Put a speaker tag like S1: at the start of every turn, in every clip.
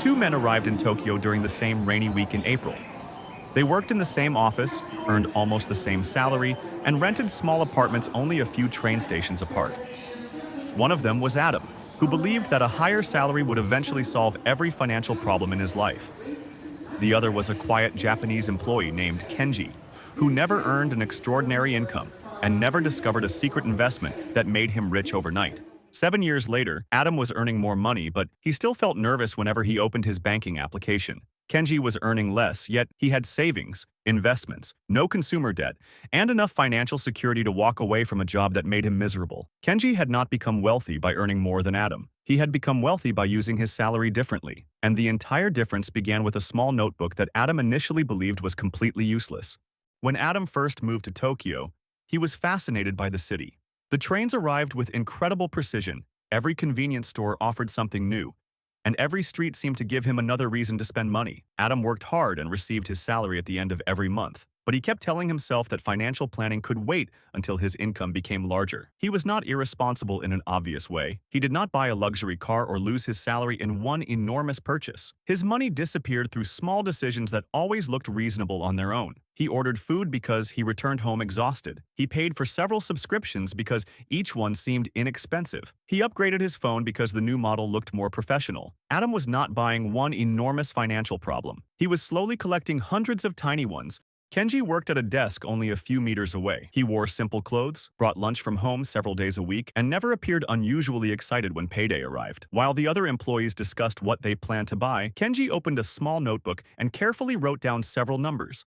S1: Two men arrived in Tokyo during the same rainy week in April. They worked in the same office, earned almost the same salary, and rented small apartments only a few train stations apart. One of them was Adam, who believed that a higher salary would eventually solve every financial problem in his life. The other was a quiet Japanese employee named Kenji, who never earned an extraordinary income and never discovered a secret investment that made him rich overnight. 7 years later, Adam was earning more money, but he still felt nervous whenever he opened his banking application. Kenji was earning less, yet he had savings, investments, no consumer debt, and enough financial security to walk away from a job that made him miserable. Kenji had not become wealthy by earning more than Adam. He had become wealthy by using his salary differently, and the entire difference began with a small notebook that Adam initially believed was completely useless. When Adam first moved to Tokyo, he was fascinated by the city. The trains arrived with incredible precision, every convenience store offered something new, and every street seemed to give him another reason to spend money. Adam worked hard and received his salary at the end of every month, but he kept telling himself that financial planning could wait until his income became larger. He was not irresponsible in an obvious way. He did not buy a luxury car or lose his salary in one enormous purchase. His money disappeared through small decisions that always looked reasonable on their own. He ordered food because he returned home exhausted. He paid for several subscriptions because each one seemed inexpensive. He upgraded his phone because the new model looked more professional. Adam was not buying one enormous financial problem. He was slowly collecting hundreds of tiny ones. Kenji worked at a desk only a few meters away. He wore simple clothes, brought lunch from home several days a week, and never appeared unusually excited when payday arrived. While the other employees discussed what they planned to buy, Kenji opened a small notebook and carefully wrote down several numbers.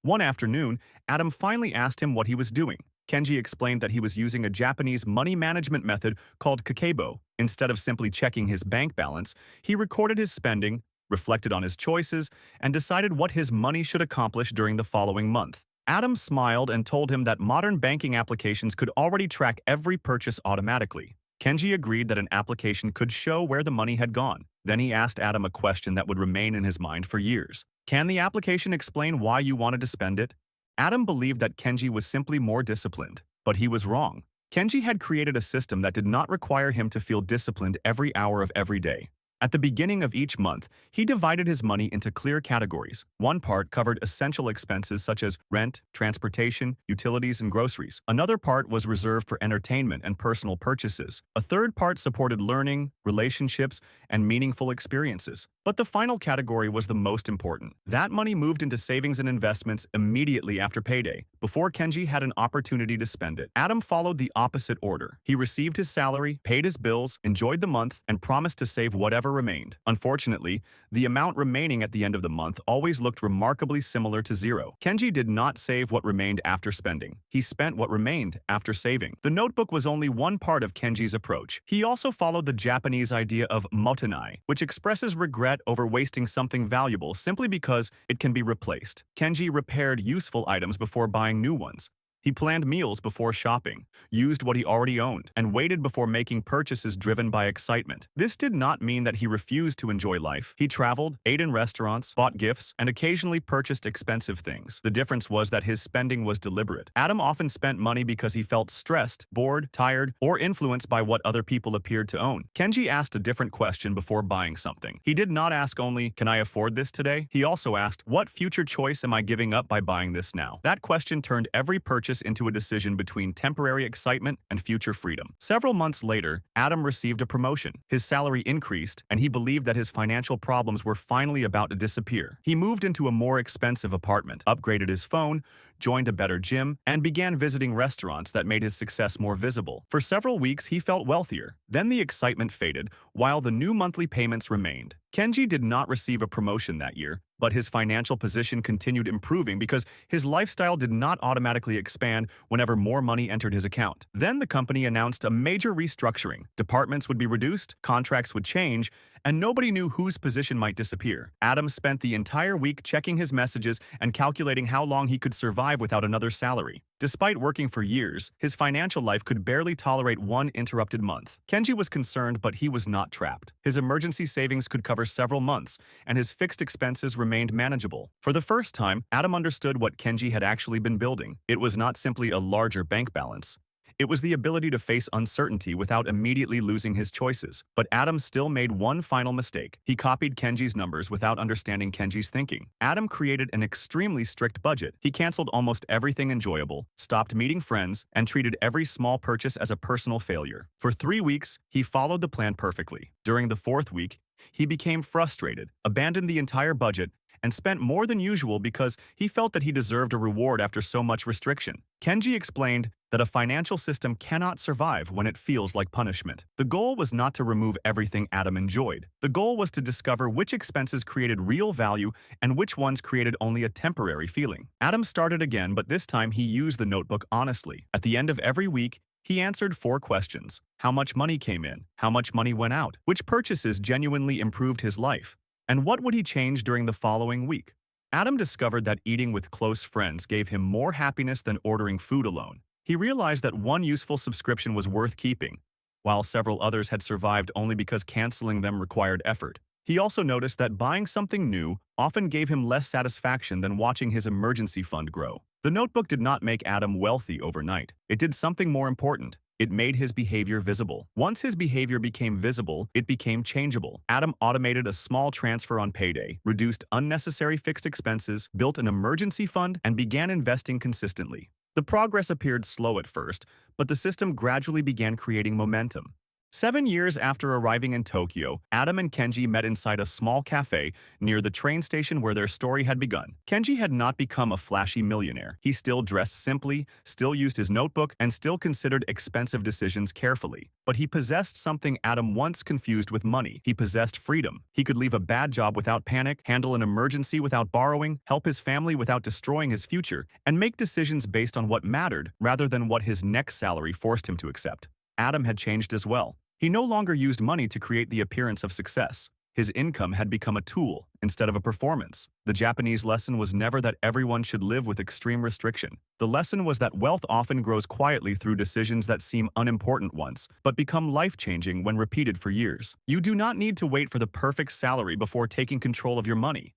S1: One afternoon, Adam finally asked him what he was doing. Kenji explained that he was using a Japanese money management method called Kakeibo. Instead of simply checking his bank balance, he recorded his spending, reflected on his choices, and decided what his money should accomplish during the following month. Adam smiled and told him that modern banking applications could already track every purchase automatically. Kenji agreed that an application could show where the money had gone. Then he asked Adam a question that would remain in his mind for years. Can the application explain why you wanted to spend it? Adam believed that Kenji was simply more disciplined, but he was wrong. Kenji had created a system that did not require him to feel disciplined every hour of every day. At the beginning of each month, he divided his money into clear categories. One part covered essential expenses such as rent, transportation, utilities, and groceries. Another part was reserved for entertainment and personal purchases. A third part supported learning, relationships, and meaningful experiences. But the final category was the most important. That money moved into savings and investments immediately after payday, before Kenji had an opportunity to spend it. Adam followed the opposite order. He received his salary, paid his bills, enjoyed the month, and promised to save whatever remained. Unfortunately, the amount remaining at the end of the month always looked remarkably similar to zero. Kenji did not save what remained after spending. He spent what remained after saving. The notebook was only one part of Kenji's approach. He also followed the Japanese idea of motenai, which expresses regret over wasting something valuable simply because it can be replaced. Kenji repaired useful items before buying new ones. He planned meals before shopping, used what he already owned, and waited before making purchases driven by excitement. This did not mean that he refused to enjoy life. He traveled, ate in restaurants, bought gifts, and occasionally purchased expensive things. The difference was that his spending was deliberate. Adam often spent money because he felt stressed, bored, tired, or influenced by what other people appeared to own. Kenji asked a different question before buying something. He did not ask only, "Can I afford this today?" He also asked, "What future choice am I giving up by buying this now?" That question turned every purchase into a decision between temporary excitement and future freedom. Several months later, Adam received a promotion. His salary increased, and he believed that his financial problems were finally about to disappear. He moved into a more expensive apartment, upgraded his phone, joined a better gym, and began visiting restaurants that made his success more visible. For several weeks, he felt wealthier. Then the excitement faded, while the new monthly payments remained. Kenji did not receive a promotion that year, but his financial position continued improving because his lifestyle did not automatically expand whenever more money entered his account. Then the company announced a major restructuring. Departments would be reduced, contracts would change, and nobody knew whose position might disappear. Adam spent the entire week checking his messages and calculating how long he could survive without another salary. Despite working for years, his financial life could barely tolerate one interrupted month. Kenji was concerned, but he was not trapped. His emergency savings could cover several months, and his fixed expenses remained manageable. For the first time, Adam understood what Kenji had actually been building. It was not simply a larger bank balance. It was the ability to face uncertainty without immediately losing his choices. But Adam still made one final mistake. He copied Kenji's numbers without understanding Kenji's thinking. Adam created an extremely strict budget. He canceled almost everything enjoyable, stopped meeting friends, and treated every small purchase as a personal failure. For 3 weeks, he followed the plan perfectly. During the 4th week, he became frustrated, abandoned the entire budget, and spent more than usual because he felt that he deserved a reward after so much restriction. Kenji explained that a financial system cannot survive when it feels like punishment. The goal was not to remove everything Adam enjoyed. The goal was to discover which expenses created real value and which ones created only a temporary feeling. Adam started again, but this time he used the notebook honestly. At the end of every week, he answered 4 questions. How much money came in? How much money went out? Which purchases genuinely improved his life? And what would he change during the following week? Adam discovered that eating with close friends gave him more happiness than ordering food alone. He realized that one useful subscription was worth keeping, while several others had survived only because canceling them required effort. He also noticed that buying something new often gave him less satisfaction than watching his emergency fund grow. The notebook did not make Adam wealthy overnight. It did something more important. It made his behavior visible. Once his behavior became visible, it became changeable. Adam automated a small transfer on payday, reduced unnecessary fixed expenses, built an emergency fund, and began investing consistently. The progress appeared slow at first, but the system gradually began creating momentum. 7 years after arriving in Tokyo, Adam and Kenji met inside a small cafe near the train station where their story had begun. Kenji had not become a flashy millionaire. He still dressed simply, still used his notebook, and still considered expensive decisions carefully. But he possessed something Adam once confused with money. He possessed freedom. He could leave a bad job without panic, handle an emergency without borrowing, help his family without destroying his future, and make decisions based on what mattered rather than what his next salary forced him to accept. Adam had changed as well. He no longer used money to create the appearance of success. His income had become a tool instead of a performance. The Japanese lesson was never that everyone should live with extreme restriction. The lesson was that wealth often grows quietly through decisions that seem unimportant once, but become life-changing when repeated for years. You do not need to wait for the perfect salary before taking control of your money.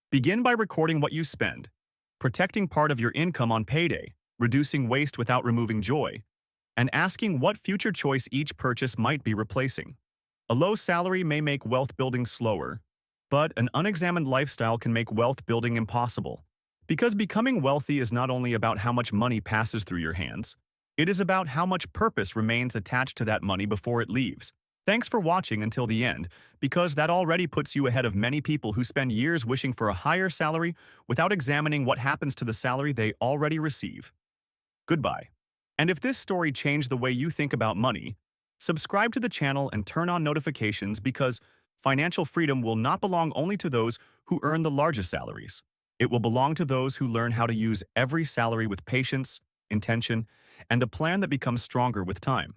S1: Begin by recording what you spend, protecting part of your income on payday, reducing waste without removing joy, and asking what future choice each purchase might be replacing. A low salary may make wealth building slower, but an unexamined lifestyle can make wealth building impossible. Because becoming wealthy is not only about how much money passes through your hands, it is about how much purpose remains attached to that money before it leaves. Thanks for watching until the end, because that already puts you ahead of many people who spend years wishing for a higher salary without examining what happens to the salary they already receive. Goodbye. And if this story changed the way you think about money, subscribe to the channel and turn on notifications because financial freedom will not belong only to those who earn the largest salaries. It will belong to those who learn how to use every salary with patience, intention, and a plan that becomes stronger with time.